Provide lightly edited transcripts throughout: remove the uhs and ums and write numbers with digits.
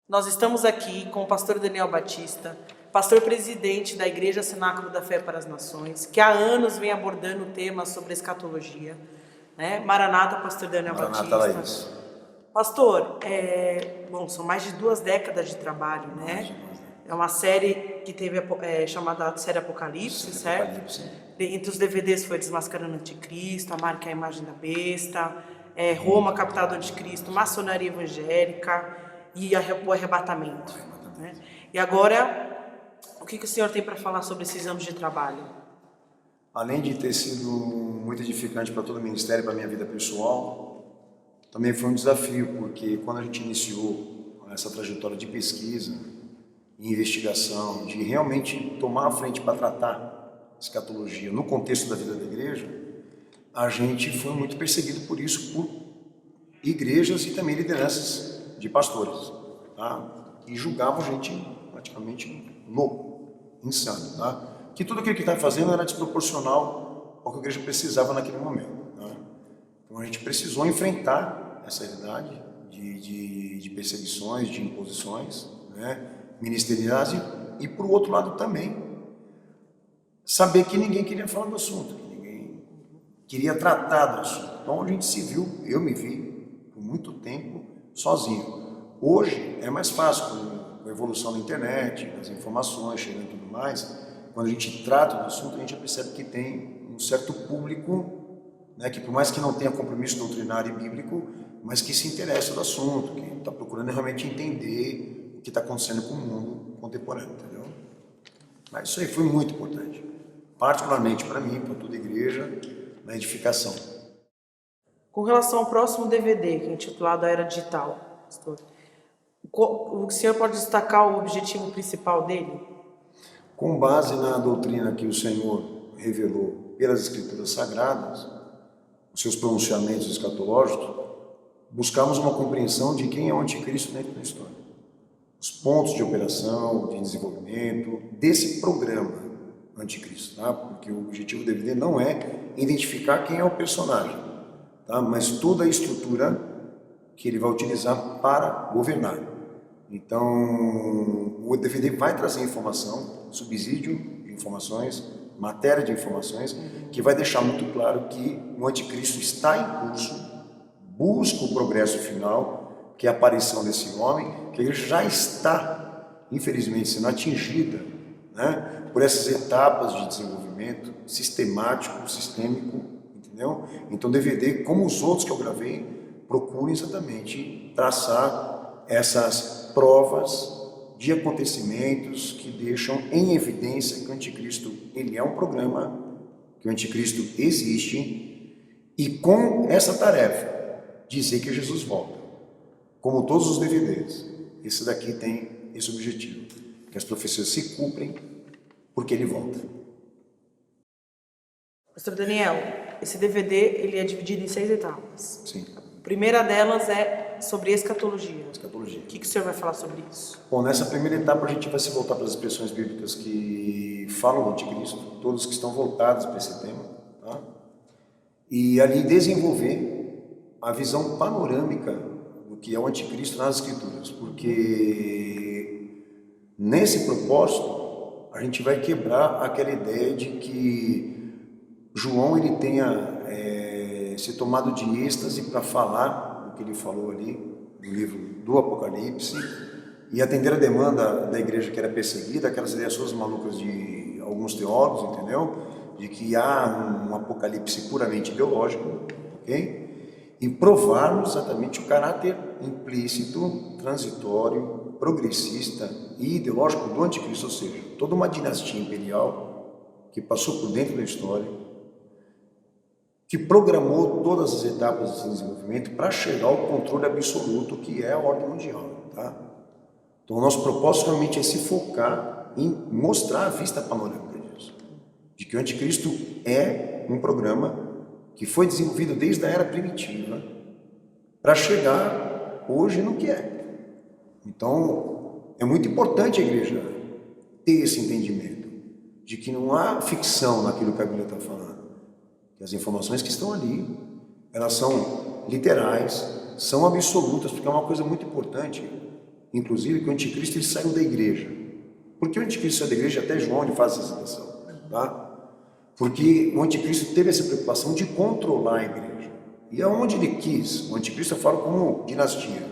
Nós estamos aqui com o pastor Daniel Batista, pastor presidente da Igreja Cenáculo da Fé para as Nações, que há anos vem abordando o tema sobre escatologia. Né? Maranata, pastor Daniel Maranata, Batista. Laís. Pastor, são mais de 2 décadas de trabalho, né? É uma série que teve chamada Série Apocalipse, certo? Apocalipse. Entre os DVDs foi Desmascarando o Anticristo, A Marca e a Imagem da Besta, Roma, Capital do Anticristo, Maçonaria Evangélica e o Arrebatamento. Né? E agora, o que o senhor tem para falar sobre esses anos de trabalho? Além de ter sido muito edificante para todo o ministério, para a minha vida pessoal, também foi um desafio, porque quando a gente iniciou essa trajetória de pesquisa e investigação, de realmente tomar a frente para tratar escatologia no contexto da vida da igreja, a gente foi muito perseguido por isso, por igrejas e também lideranças de pastores, tá? E julgavam a gente praticamente louco, insano, tá? Que tudo aquilo que estava fazendo era desproporcional ao que a igreja precisava naquele momento, tá? Então a gente precisou enfrentar essa realidade de perseguições, de imposições, né, ministeriais e por outro lado também saber que ninguém queria falar do assunto, que ninguém queria tratar do assunto. Então a gente se viu, eu me vi por muito tempo sozinho. Hoje é mais fácil com a evolução da internet, das informações chegando e tudo mais. Quando a gente trata do assunto, a gente já percebe que tem um certo público, né, que por mais que não tenha compromisso doutrinário e bíblico, mas que se interessa do assunto, que está procurando realmente entender o que está acontecendo com o mundo contemporâneo, entendeu? Mas isso aí foi muito importante, particularmente para mim, para toda a igreja, na edificação. Com relação ao próximo DVD, que é intitulado A Era Digital, pastor, o senhor pode destacar o objetivo principal dele? Com base na doutrina que o Senhor revelou pelas Escrituras Sagradas, os seus pronunciamentos escatológicos, buscamos uma compreensão de quem é o anticristo dentro da história. Os pontos de operação, de desenvolvimento desse programa anticristo, tá? Porque o objetivo do DVD não é identificar quem é o personagem, tá? Mas toda a estrutura que ele vai utilizar para governar. Então, o DVD vai trazer informação, subsídio de informações, matéria de informações, que vai deixar muito claro que o anticristo está em curso, busca o progresso final, que é a aparição desse homem, que ele já está, infelizmente, sendo atingida, né, por essas etapas de desenvolvimento sistemático, sistêmico, entendeu? Então, o DVD, como os outros que eu gravei, procura exatamente traçar essas provas de acontecimentos que deixam em evidência que o anticristo ele é um programa, que o anticristo existe, e com essa tarefa, dizer que Jesus volta. Como todos os DVDs, esse daqui tem esse objetivo, que as profecias se cumprem porque ele volta. Pastor Daniel, esse DVD ele é dividido em 6 etapas. Sim. A primeira delas é sobre escatologia. Escatologia. O que o senhor vai falar sobre isso? Bom, nessa primeira etapa a gente vai se voltar para as expressões bíblicas que falam do anticristo, todos que estão voltados para esse tema, tá? E ali desenvolver a visão panorâmica do que é o anticristo nas escrituras, porque nesse propósito a gente vai quebrar aquela ideia de que João ele tenha se tomado de êxtase para falar o que ele falou ali no livro do Apocalipse e atender a demanda da igreja que era perseguida, aquelas ideias suas malucas de alguns teólogos, entendeu? De que há um apocalipse puramente ideológico, ok? E provarmos exatamente o caráter implícito, transitório, progressista e ideológico do anticristo, ou seja, toda uma dinastia imperial que passou por dentro da história, que programou todas as etapas desse desenvolvimento para chegar ao controle absoluto que é a ordem mundial, tá? Então o nosso propósito realmente é se focar em mostrar a vista panorâmica disso, de que o anticristo é um programa que foi desenvolvido desde a era primitiva para chegar hoje no que é. Então, é muito importante a igreja ter esse entendimento de que não há ficção naquilo que a Bíblia está falando, que as informações que estão ali, elas são literais, são absolutas, porque é uma coisa muito importante. inclusive, que o anticristo ele saiu da igreja. Por que o anticristo saiu da igreja? Até João ele faz essa citação, tá? Porque o anticristo teve essa preocupação de controlar a igreja. E aonde ele quis, o anticristo eu falo como dinastia,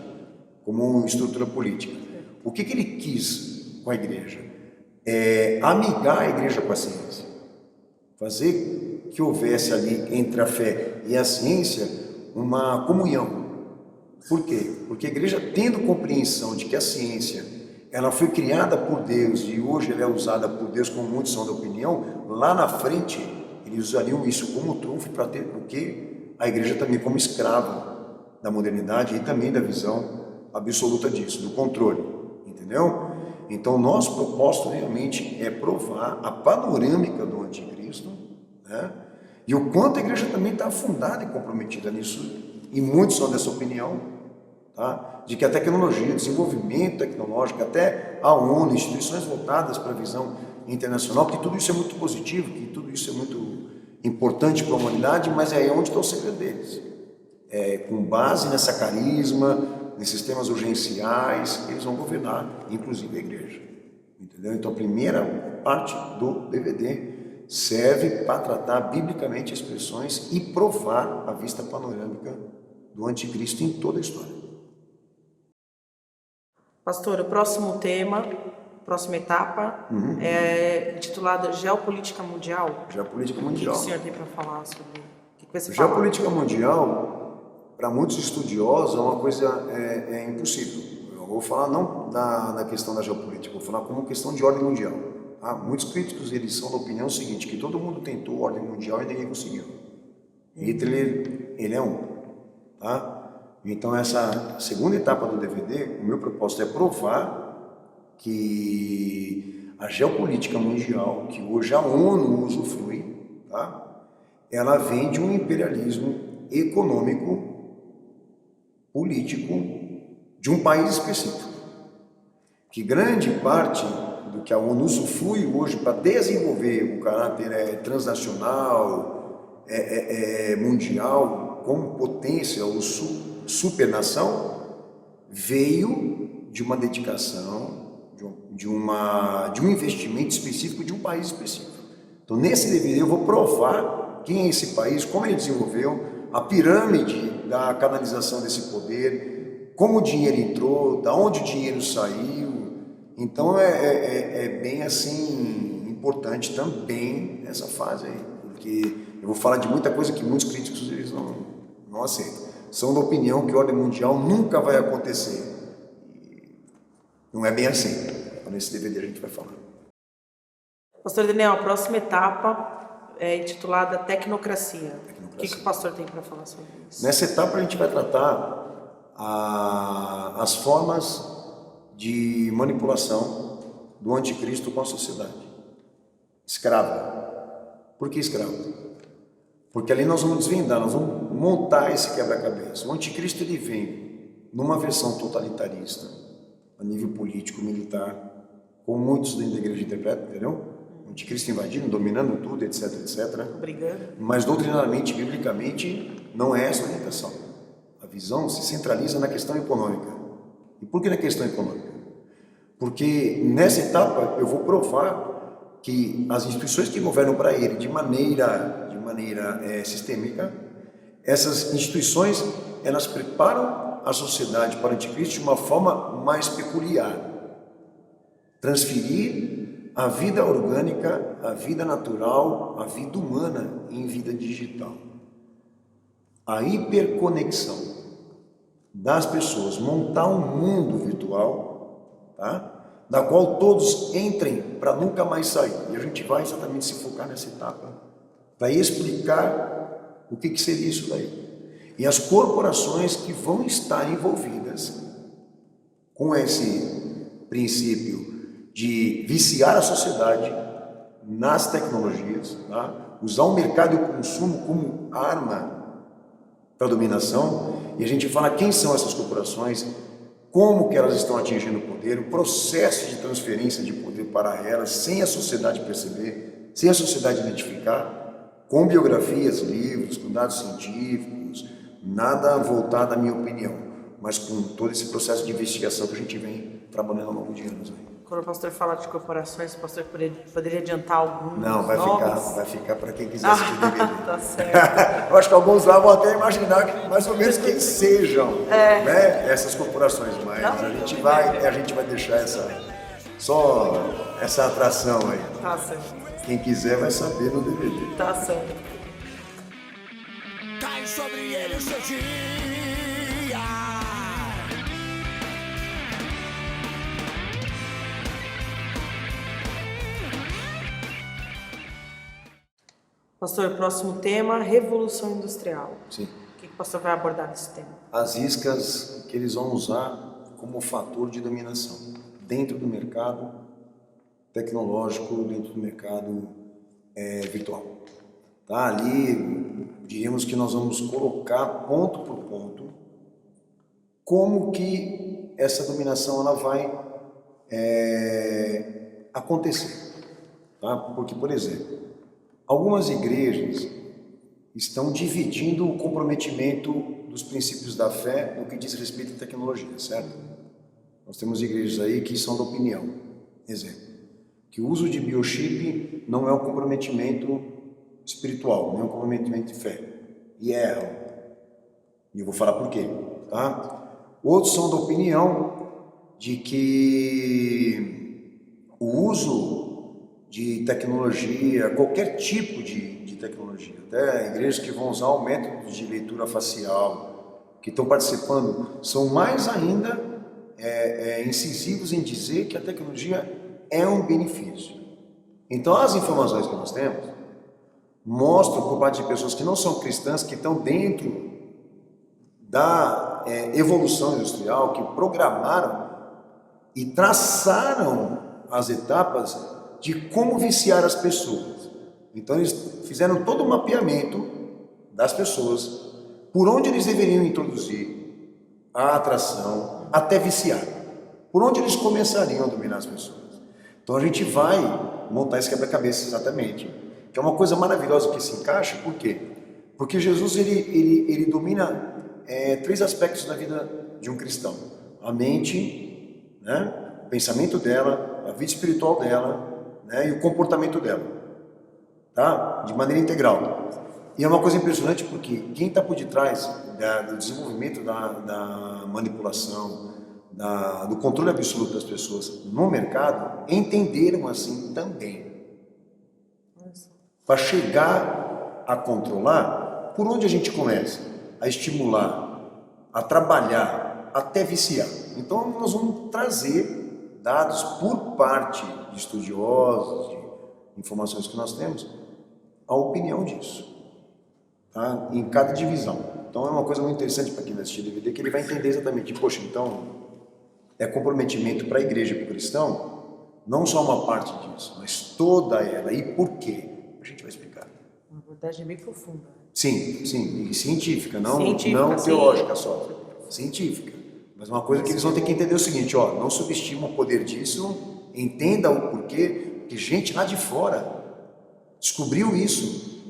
como estrutura política. O que ele quis com a igreja? Amigar a igreja com a ciência. Fazer que houvesse ali entre a fé e a ciência uma comunhão. Por quê? Porque a igreja, tendo compreensão de que a ciência ela foi criada por Deus e hoje ela é usada por Deus, como muitos são da opinião, lá na frente eles usariam isso como trunfo para ter o quê? A igreja também como escrava da modernidade e também da visão absoluta disso, do controle, entendeu? Então o nosso propósito realmente é provar a panorâmica do anticristo, né? E o quanto a igreja também está fundada e comprometida nisso, e muitos são dessa opinião, tá? De que a tecnologia, o desenvolvimento tecnológico, até a ONU, instituições voltadas para a visão internacional, que tudo isso é muito positivo, que tudo isso é muito importante para a humanidade, mas é aí onde está o segredo deles. Com base nessa carisma, nesses temas urgenciais, eles vão governar, inclusive a igreja. Entendeu? Então a primeira parte do DVD serve para tratar biblicamente expressões e provar a vista panorâmica do anticristo em toda a história. Pastor, o próximo tema, próxima etapa, é intitulada Geopolítica Mundial. Geopolítica O que mundial. o senhor tem para falar sobre? O que você fala? Geopolítica mundial, para muitos estudiosos, é uma coisa impossível. Eu vou falar não na questão da geopolítica, vou falar como questão de ordem mundial. Tá? Muitos críticos eles são da opinião seguinte, que todo mundo tentou ordem mundial e ninguém conseguiu. Hitler, ele é um. Tá? Então essa segunda etapa do DVD, o meu propósito é provar que a geopolítica mundial, que hoje a ONU usufrui, tá? Ela vem de um imperialismo econômico, político, de um país específico. Que grande parte do que a ONU usufrui hoje para desenvolver o caráter transnacional, mundial, como potência ou supernação, veio de uma dedicação, de um investimento específico de um país específico. Então, nesse DVD eu vou provar quem é esse país, como ele desenvolveu, a pirâmide da canalização desse poder, como o dinheiro entrou, da onde o dinheiro saiu. Então, é bem assim, importante também essa fase aí, porque eu vou falar de muita coisa que muitos críticos eles não aceitam. São da opinião que a ordem mundial nunca vai acontecer. Não é bem assim. Então, nesse DVD a gente vai falar. Pastor Daniel, a próxima etapa é intitulada Tecnocracia. O que o pastor tem para falar sobre isso? Nessa etapa a gente vai tratar as formas de manipulação do anticristo com a sociedade. Escrava. Por que escravo? Porque ali nós vamos desvendar, nós vamos montar esse quebra-cabeça. O anticristo ele vem numa versão totalitarista, a nível político, militar, como muitos dentro da igreja interpretam, entendeu? O anticristo invadindo, dominando tudo, etc, etc. Obrigado. Mas doutrinariamente, biblicamente, não é essa a orientação. A visão se centraliza na questão econômica. E por que na questão econômica? Porque nessa etapa eu vou provar que as instituições que governam para ele de maneira sistêmica, essas instituições elas preparam a sociedade para o anticristo de uma forma mais peculiar. Transferir a vida orgânica, a vida natural, a vida humana em vida digital. A hiperconexão das pessoas, montar um mundo virtual, tá? Da qual todos entrem para nunca mais sair. E a gente vai exatamente se focar nessa etapa, para explicar o que seria isso daí. E as corporações que vão estar envolvidas com esse princípio de viciar a sociedade nas tecnologias, tá? Usar o mercado e o consumo como arma para a dominação, e a gente fala quem são essas corporações, como que elas estão atingindo o poder, o processo de transferência de poder para elas, sem a sociedade perceber, sem a sociedade identificar, com biografias, livros, com dados científicos, nada voltado à minha opinião. mas com todo esse processo de investigação que a gente vem trabalhando ao longo de anos. Quando o pastor fala de corporações, o pastor poderia adiantar alguns Não, nomes? vai ficar para quem quiser assistir o DVD. Tá certo. Eu acho que alguns lá vão até imaginar mais ou menos quem sejam né, essas corporações, mas a gente vai deixar só essa atração aí. Tá certo. Quem quiser vai saber no DVD. Tá certo. Cai sobre ele o seu dia. Pastor, próximo tema, Revolução Industrial. Sim. O que o pastor vai abordar nesse tema? As iscas que eles vão usar como fator de dominação dentro do mercado tecnológico, dentro do mercado virtual. Tá? Ali, diríamos que nós vamos colocar ponto por ponto como que essa dominação ela vai acontecer. Tá? Porque, por exemplo, algumas igrejas estão dividindo o comprometimento dos princípios da fé no que diz respeito à tecnologia, certo? Nós temos igrejas aí que são da opinião. Exemplo, que o uso de biochip não é um comprometimento espiritual, não é um comprometimento de fé. E erram. E eu vou falar por quê, tá? Outros são da opinião de que o uso de tecnologia, qualquer tipo de tecnologia, até igrejas que vão usar o método de leitura facial, que estão participando, são mais ainda incisivos em dizer que a tecnologia é um benefício. Então as informações que nós temos mostram por parte de pessoas que não são cristãs, que estão dentro da evolução industrial, que programaram e traçaram as etapas de como viciar as pessoas. Então eles fizeram todo o mapeamento das pessoas, por onde eles deveriam introduzir a atração até viciar, por onde eles começariam a dominar as pessoas. Então a gente vai montar esse quebra-cabeça exatamente, que é uma coisa maravilhosa que se encaixa. Por quê? Porque Jesus ele domina 3 aspectos da vida de um cristão: a mente, né, o pensamento dela, a vida espiritual dela, né, e o comportamento dela, tá? De maneira integral. E é uma coisa impressionante porque quem está por detrás do desenvolvimento da manipulação, do controle absoluto das pessoas no mercado, entenderam assim também. Para chegar a controlar, por onde a gente começa? A estimular, a trabalhar, até viciar. Então nós vamos trazer dados por parte de estudiosos, de informações que nós temos, a opinião disso, tá? Em cada divisão. Então é uma coisa muito interessante para quem vai assistir o DVD, que ele vai entender exatamente, poxa, então é comprometimento para a igreja e para o cristão, não só uma parte disso, mas toda ela. E por quê? A gente vai explicar. Uma abordagem bem profunda. Sim, e científica, não Científica, teológica só, científica. Mas uma coisa que eles vão ter que entender é o seguinte, não subestima o poder disso, entenda o porquê, que gente lá de fora descobriu isso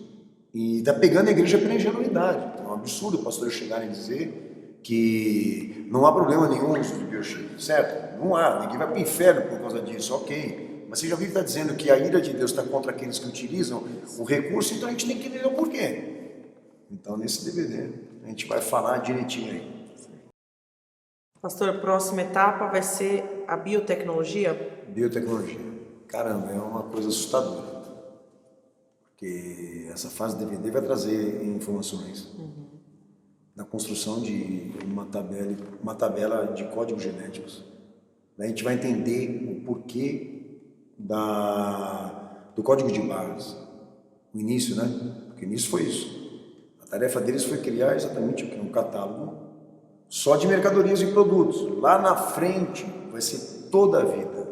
e está pegando a igreja pela ingenuidade. Então é um absurdo pastores chegarem a dizer que não há problema nenhum no uso de biochip, certo? Não há, ninguém vai para o inferno por causa disso, ok. Mas você já viu que está dizendo que a ira de Deus está contra aqueles que utilizam o recurso, então a gente tem que entender o porquê. Então nesse DVD a gente vai falar direitinho aí. Pastor, a próxima etapa vai ser a biotecnologia? Biotecnologia. Caramba, é uma coisa assustadora. Porque essa fase do DVD vai trazer informações da construção de uma tabela de códigos genéticos. A gente vai entender o porquê do código de barras. O início, né? Porque o início foi isso. A tarefa deles foi criar exatamente o que? Um catálogo só de mercadorias e produtos. Lá na frente vai ser toda a vida.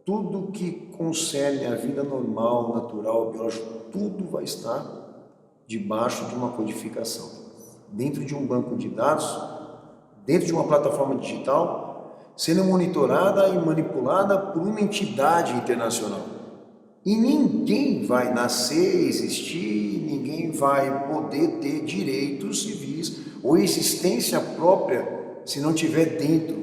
Tudo que concerne a vida normal, natural, biológica, tudo vai estar debaixo de uma codificação. Dentro de um banco de dados, dentro de uma plataforma digital, sendo monitorada e manipulada por uma entidade internacional. E ninguém vai nascer, existir, ninguém vai poder ter direitos civis ou existência própria se não tiver dentro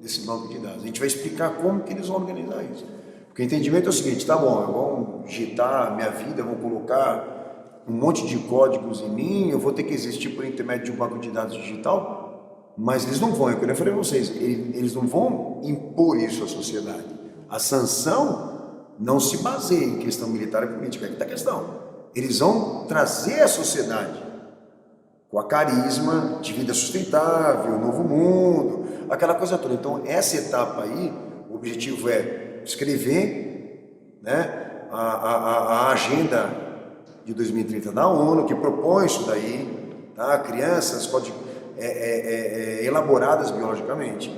desse banco de dados. A gente vai explicar como que eles vão organizar isso. Porque o entendimento é o seguinte, tá bom, eu vou digitar minha vida, vou colocar um monte de códigos em mim, eu vou ter que existir por intermédio de um banco de dados digital, mas eles não vão, eu falei a vocês, eles não vão impor isso à sociedade. A sanção não se baseia em questão militar e política, é que está a questão. Eles vão trazer à sociedade com a carisma de vida sustentável, novo mundo, aquela coisa toda. Então, essa etapa aí, o objetivo é escrever, né, a agenda de 2030 da ONU, que propõe isso daí, tá? Crianças elaboradas biologicamente,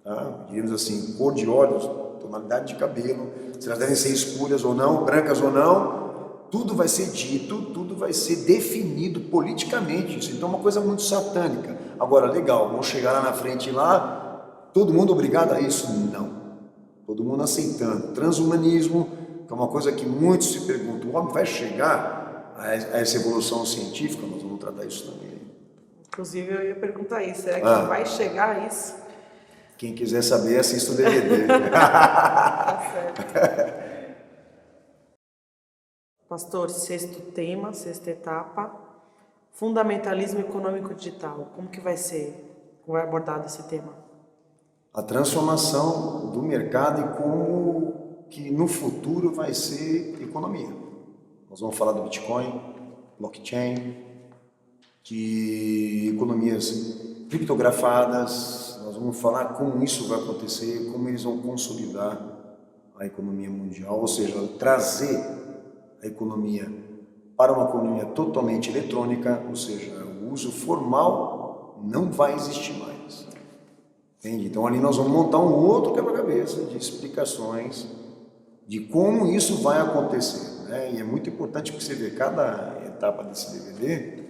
tá? Diríamos assim, cor de olhos, tonalidade de cabelo, se elas devem ser escuras ou não, brancas ou não, tudo vai ser dito, tudo vai ser definido politicamente. Isso então é uma coisa muito satânica. Agora, legal, vamos chegar lá na frente lá, todo mundo obrigado a isso? Não. Todo mundo aceitando. Transhumanismo, que é uma coisa que muitos se perguntam, o homem vai chegar a essa evolução científica? Nós vamos tratar isso também. Inclusive, eu ia perguntar isso, será que vai chegar a isso? Quem quiser saber, assista o DVD. Tá certo. Pastor, sexto tema, sexta etapa, fundamentalismo econômico digital. Como que vai ser, como vai abordado esse tema? A transformação do mercado e como que no futuro vai ser economia. Nós vamos falar do Bitcoin, blockchain, de economias criptografadas, nós vamos falar como isso vai acontecer, como eles vão consolidar a economia mundial, ou seja, trazer a economia para uma economia totalmente eletrônica, ou seja, o uso formal não vai existir mais. Entende? Então ali nós vamos montar um outro quebra-cabeça de explicações de como isso vai acontecer, né? E é muito importante que você vê cada etapa desse DVD,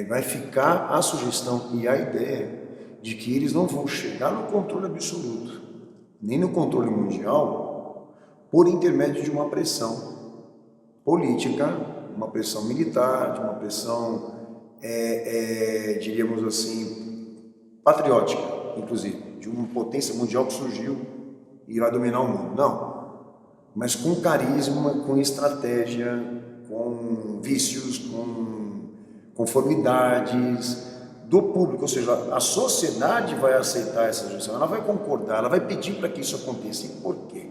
vai ficar a sugestão e a ideia de que eles não vão chegar no controle absoluto, nem no controle mundial, por intermédio de uma pressão política, uma pressão militar, de uma pressão, diríamos assim, patriótica, inclusive, de uma potência mundial que surgiu e vai dominar o mundo. Não, mas com carisma, com estratégia, com vícios, com conformidades do público, ou seja, a sociedade vai aceitar essa gestão, ela vai concordar, ela vai pedir para que isso aconteça. E por quê?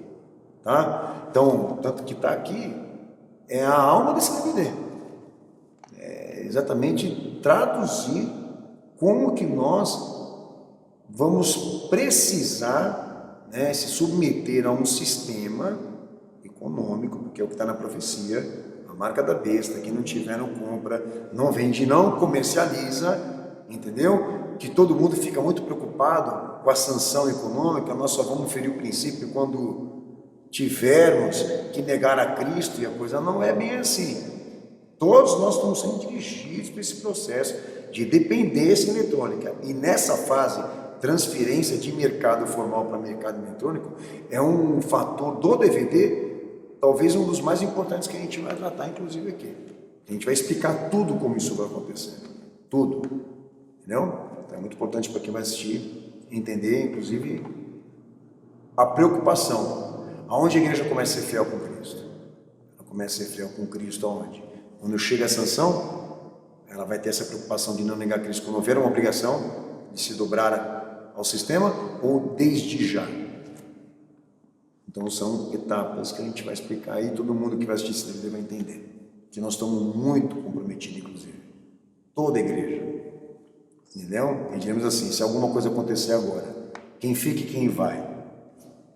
Tá? Então, tanto que está aqui, é a alma desse DVD. É exatamente traduzir como que nós vamos precisar, né, se submeter a um sistema econômico, porque é o que está na profecia, a marca da besta, quem não tiver não compra, não vende, não comercializa, entendeu? Que todo mundo fica muito preocupado com a sanção econômica, nós só vamos ferir o princípio quando tivermos que negar a Cristo, e a coisa não é bem assim. Todos nós estamos sendo dirigidos para esse processo de dependência eletrônica. E nessa fase, transferência de mercado formal para mercado eletrônico é um fator do DVD, talvez um dos mais importantes que a gente vai tratar, inclusive aqui. A gente vai explicar tudo como isso vai acontecer. Tudo. Entendeu? Então é muito importante para quem vai assistir entender, inclusive, a preocupação. Aonde a igreja começa a ser fiel com Cristo? Ela começa a ser fiel com Cristo aonde? Quando chega a sanção, ela vai ter essa preocupação de não negar Cristo quando houver uma obrigação de se dobrar ao sistema ou desde já. Então são etapas que a gente vai explicar e todo mundo que vai assistir esse DVD vai entender. Que nós estamos muito comprometidos, inclusive. Toda a igreja. Entendeu? E diremos assim, se alguma coisa acontecer agora, quem fica e quem vai.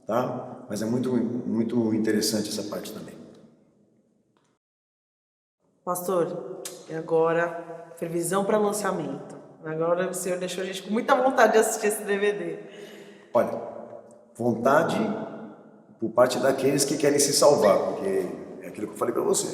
Tá? Mas é muito, muito interessante essa parte também. Pastor, e agora, previsão para lançamento. Agora o senhor deixou a gente com muita vontade de assistir esse DVD. Olha, vontade por parte daqueles que querem se salvar, porque é aquilo que eu falei para você.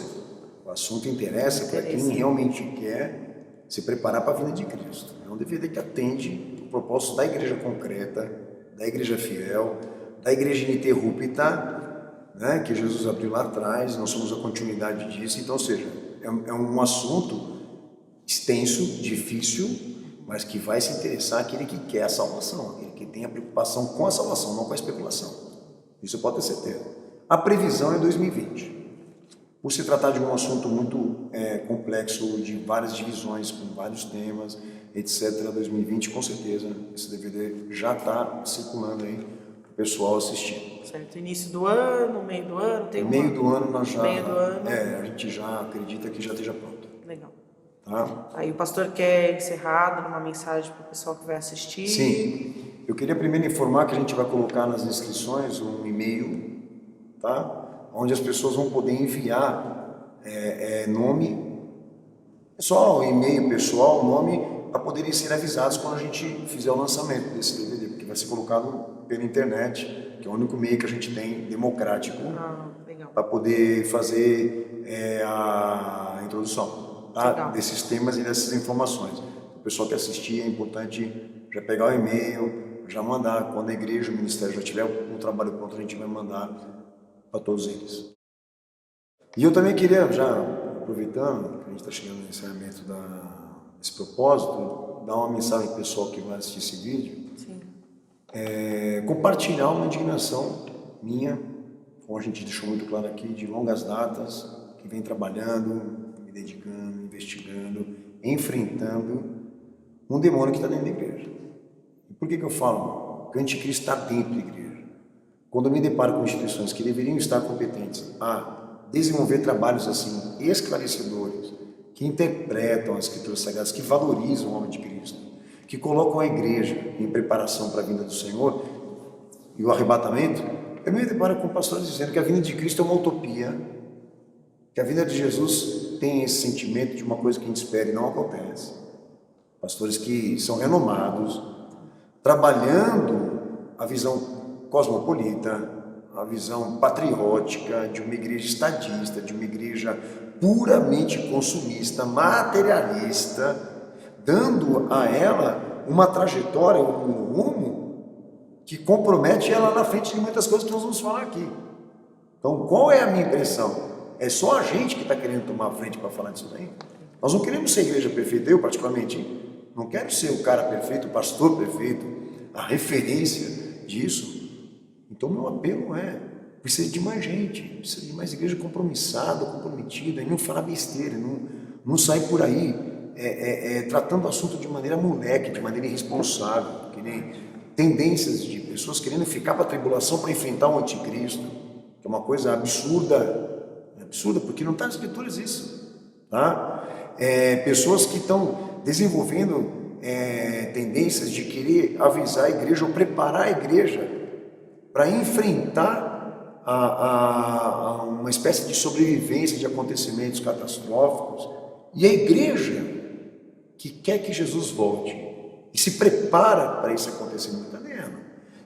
O assunto interessa para quem realmente quer se preparar para a vinda de Cristo. É um DVD que atende o propósito da igreja concreta, da igreja fiel, da igreja ininterrupta, né, que Jesus abriu lá atrás, nós somos a continuidade disso. Então, ou seja, é um assunto extenso, difícil, mas que vai se interessar aquele que quer a salvação, aquele que tem a preocupação com a salvação, não com a especulação. Isso pode ter certeza. A previsão é 2020. Por se tratar de um assunto muito complexo, de várias divisões, com vários temas, etc., 2020, com certeza, esse DVD já está circulando aí para o pessoal assistir. Certo. Início do ano, meio do ano? Tem Meio do ano nós já... Meio do ano. a gente já acredita que já esteja pronto. Legal. Tá? Aí o pastor quer encerrar dando uma mensagem para o pessoal que vai assistir? Sim. Eu queria primeiro informar que a gente vai colocar nas inscrições um e-mail, tá? Onde as pessoas vão poder enviar nome, só o e-mail pessoal, nome, para poderem ser avisados quando a gente fizer o lançamento desse DVD, porque vai ser colocado pela internet, que é o único meio que a gente tem democrático para poder fazer a introdução, tá? Desses temas e dessas informações. O pessoal que assistir, é importante já pegar o e-mail, já mandar, quando a igreja, o ministério já tiver o trabalho pronto, a gente vai mandar para todos eles. E eu também queria, já aproveitando que a gente está chegando no encerramento desse propósito, dar uma mensagem para o pessoal que vai assistir esse vídeo. Sim. Compartilhar uma indignação minha, como a gente deixou muito claro aqui, de longas datas, que vem trabalhando, me dedicando, investigando, enfrentando um demônio que está dentro da igreja. E por que eu falo? Que o anticristo está dentro da igreja. Quando eu me deparo com instituições que deveriam estar competentes a desenvolver trabalhos assim, esclarecedores, que interpretam as escrituras sagradas, que valorizam o homem de Cristo, que colocam a igreja em preparação para a vinda do Senhor e o arrebatamento, eu me deparo com pastores dizendo que a vinda de Cristo é uma utopia, que a vinda de Jesus tem esse sentimento de uma coisa que a gente espera e não acontece. Pastores que são renomados, trabalhando a visão cosmopolita, a visão patriótica de uma igreja estadista, de uma igreja puramente consumista, materialista, dando a ela uma trajetória, um rumo que compromete ela na frente de muitas coisas que nós vamos falar aqui. Então, qual é a minha impressão? É só a gente que está querendo tomar a frente para falar disso daí? Nós não queremos ser igreja perfeita, eu particularmente não quero ser o cara perfeito, o pastor perfeito, a referência disso. Então, meu apelo precisa de mais gente, precisa de mais igreja compromissada, comprometida, e não falar besteira, não sair por aí tratando o assunto de maneira moleque, de maneira irresponsável, que nem tendências de pessoas querendo ficar para a tribulação para enfrentar o anticristo, que é uma coisa absurda, porque não está nas escrituras isso, tá? Pessoas que estão desenvolvendo tendências de querer avisar a igreja ou preparar a igreja para enfrentar uma espécie de sobrevivência de acontecimentos catastróficos. E a igreja que quer que Jesus volte e se prepara para esse acontecimento está nela.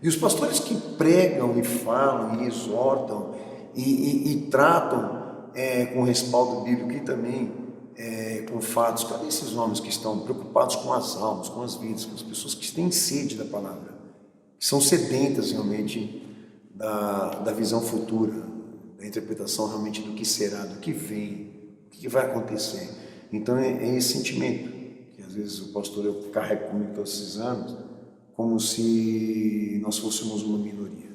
E os pastores que pregam e falam e exortam e tratam com respaldo bíblico e também com fatos, cadê esses homens que estão preocupados com as almas, com as vidas, com as pessoas que têm sede da palavra? São sedentas realmente da visão futura, da interpretação realmente do que será, do que vem, o que vai acontecer. Então é esse sentimento que às vezes o pastor eu carrego comigo todos esses anos, como se nós fôssemos uma minoria.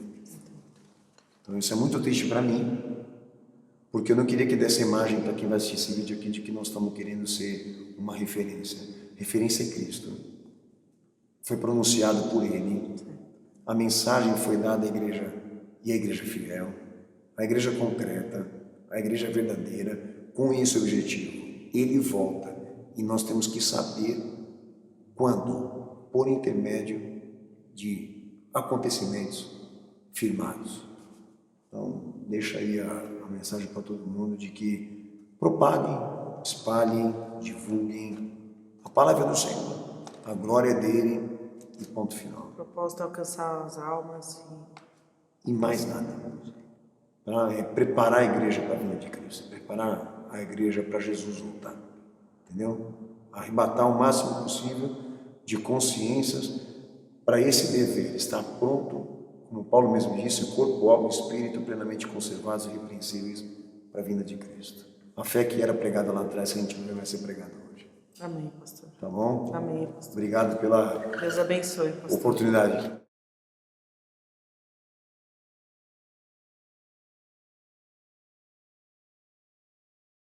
Então isso é muito triste para mim, porque eu não queria que desse imagem para quem vai assistir esse vídeo aqui de que nós estamos querendo ser uma referência. Referência é Cristo. Foi pronunciado por Ele. A mensagem foi dada à igreja, e a igreja fiel, a igreja concreta, a igreja verdadeira, com esse objetivo. Ele volta e nós temos que saber quando, por intermédio de acontecimentos firmados. Então, deixa aí a mensagem para todo mundo de que propaguem, espalhem, divulguem a palavra do Senhor, a glória dele e ponto final. O propósito é alcançar as almas E mais nada. É preparar a igreja para a vinda de Cristo, preparar a igreja para Jesus voltar. Entendeu? Arrebatar o máximo possível de consciências para esse dever, estar pronto, como Paulo mesmo disse, corpo, alma e espírito plenamente conservados e irrepreensíveis para a vinda de Cristo. A fé que era pregada lá atrás, que a gente não vai ser pregada hoje. Amém, pastor. Tá bom? Amém, pastor. Obrigado pela Deus abençoe, pastor. oportunidade.